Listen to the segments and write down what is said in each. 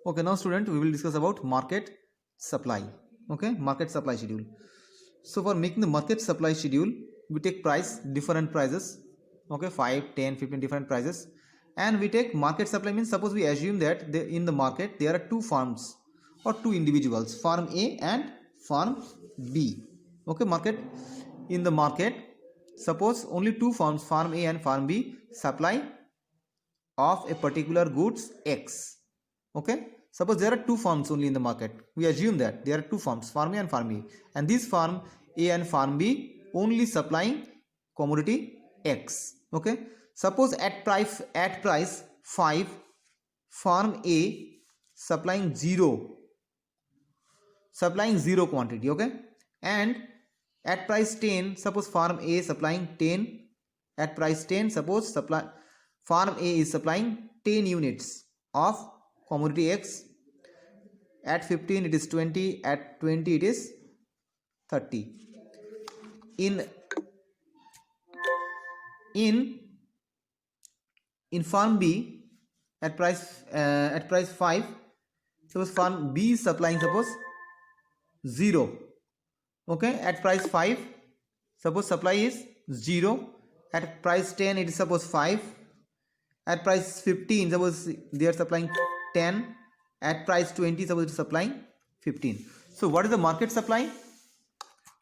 Okay, now student, we will discuss about market supply. Okay, market supply schedule. So for making the market supply schedule, we take different prices. Okay, 5, 10, 15 different prices, and we take market supply. Means suppose we assume that in the market there are two farms or two individuals, farm A and farm B. Okay, in the market, suppose only two farms, farm A and farm B, supply of a particular goods X. Okay, suppose there are two farms only in the market. We assume that there are two farms, farm A and farm B, and this farm A and farm B only supplying commodity X. Okay, suppose at price 5, farm A supplying 0 quantity. Okay, and at price 10, suppose farm A supplying 10. At price 10, suppose farm A is supplying 10 units of commodity X. At 15 it is 20, at 20 it is 30. In farm B, at price 5, suppose farm B is supplying, suppose 0. Okay, at price 5, suppose supply is 0. At price 10 it is suppose 5. At price 15, suppose they are supplying 10. At price 20, suppose it is supplying 15. So what is the market supply?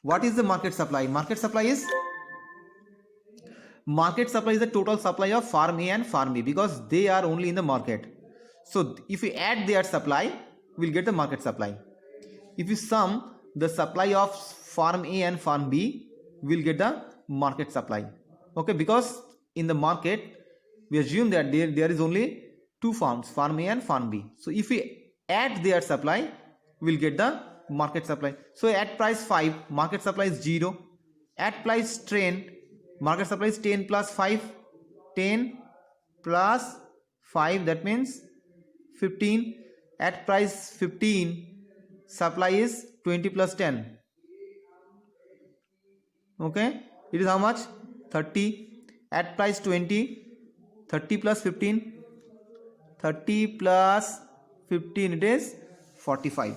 What is the market supply? Market supply is the total supply of farm A and farm B, because they are only in the market. So if we add their supply, we'll get the market supply. If you sum the supply of farm A and farm B, we'll get the market supply. Okay, because in the market we assume that there is only two farms, farm A and farm B. So if we add their supply, we'll get the market supply. So at price 5, market supply is 0. At price 10, market supply is 10 plus 5. 10 plus 5, that means 15. At price 15, supply is 20 plus 10. Okay, it is how much? 30. At price 20, 30 plus 15, 30 plus 15, it is 45.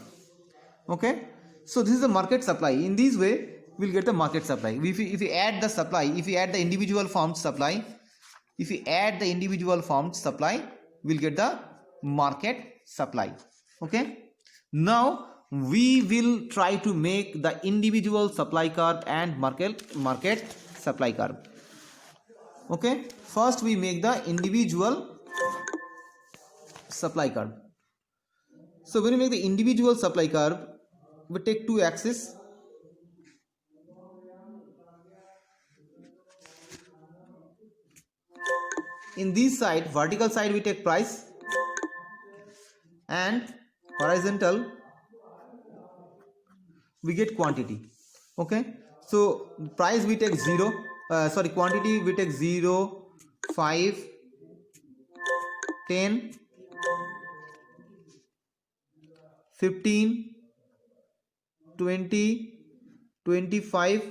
Okay, so this is the market supply. In this way we'll get the market supply. If we add the supply, if we add the individual farms supply, we'll get the market supply. Okay, now we will try to make the individual supply curve and market supply curve. Okay, first we make the individual supply curve. So when we make the individual supply curve, we take two axes. In this side, vertical side, we take price, and horizontal we get quantity. Okay, so price we take 0, quantity we take 0, 5, 10, 15, 20, 25,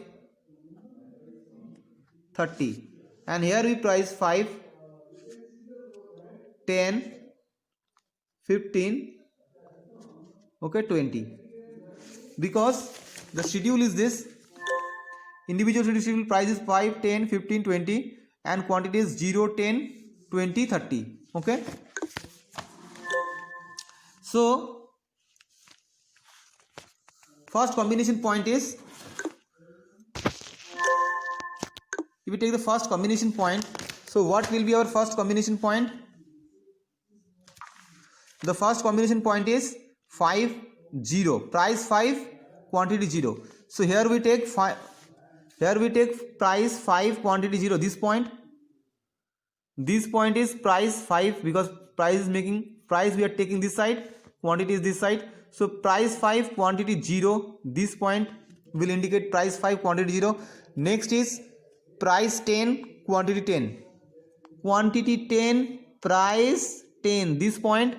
30, and here we price 5, 10, 15, okay, 20, because the schedule is this. Individual schedule price is 5, 10, 15, 20, and quantity is 0, 10, 20, 30. Okay, so first combination point is, if we take the first combination point, so what will be our first combination point? The first combination point is 5, 0, price 5, quantity 0. So here we take price 5, quantity 0. This point is price 5, because price we are taking this side, quantity is this side. So price 5, quantity 0. This point will indicate price 5, quantity 0. Next is price 10, quantity 10. Quantity 10, price 10. This point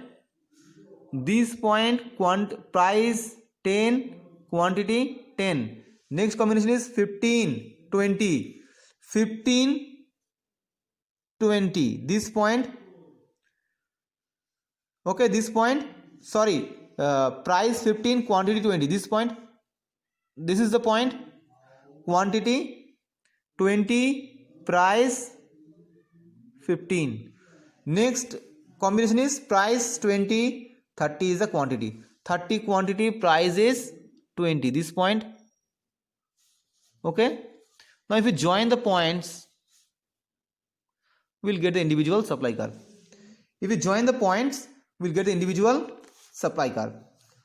price 10, quantity 10. Next combination is 15, 20. 15, 20. This point, okay, this point sorry, price 15, quantity 20. This point, this is the point, quantity 20, price 15. Next combination is price 20, 30 is the quantity, 30 quantity, price is 20, this point. Okay, now if we join the points, we'll get the individual supply curve. If we join the points, we'll get the individual supply curve.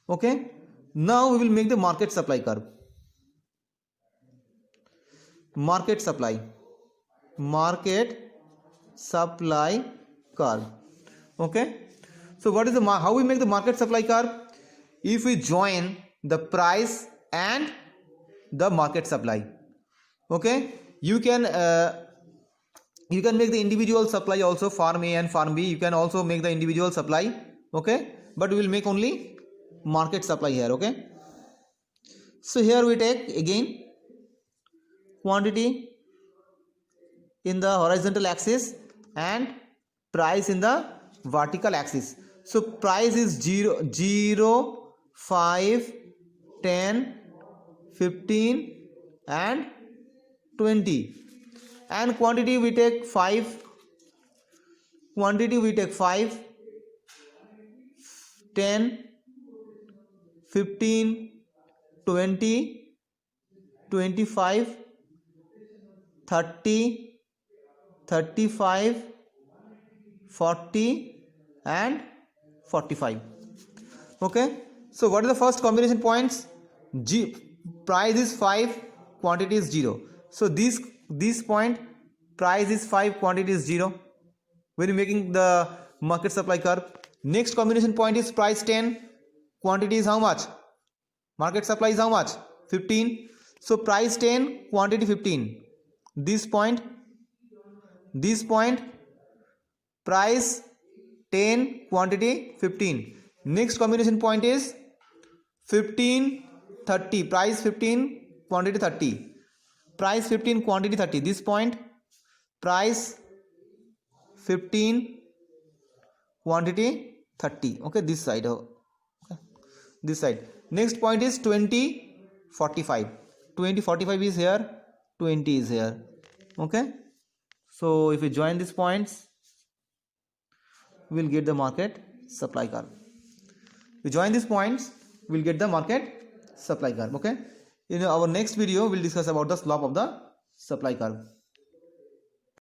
Okay, now we will make the market supply curve. Market supply curve. Okay, so what is the how we make the market supply curve? If we join the price and the market supply. Okay, you can make the individual supply also, farm A and farm B. You can also make the individual supply. Okay, but we will make only market supply here. Okay, so here we take again quantity in the horizontal axis and price in the vertical axis. So price is 0, 5, 10, 15 and 20, and quantity we take 5, 10, 15, 20, 25, 30, 35, 40 and 45. Okay, so what are the first combination points? Price is 5, quantity is 0. So this point, price is 5, quantity is 0 when you're making the market supply curve. Next combination point is price 10, quantity is how much? Market supply is how much? 15. So price 10, quantity 15. This point, price 10, quantity 15. Next combination point is 15, 30. Price 15, quantity 30. Price 15, quantity 30. This point, price 15, quantity 30. Okay, this side. Okay, this side. Next point is 20, 45. 20, 45 is here, 20 is here. Okay, so if we join these points, we'll get the market supply curve. We join these points, we'll get the market supply curve. Okay, in our next video, we'll discuss about the slope of the supply curve.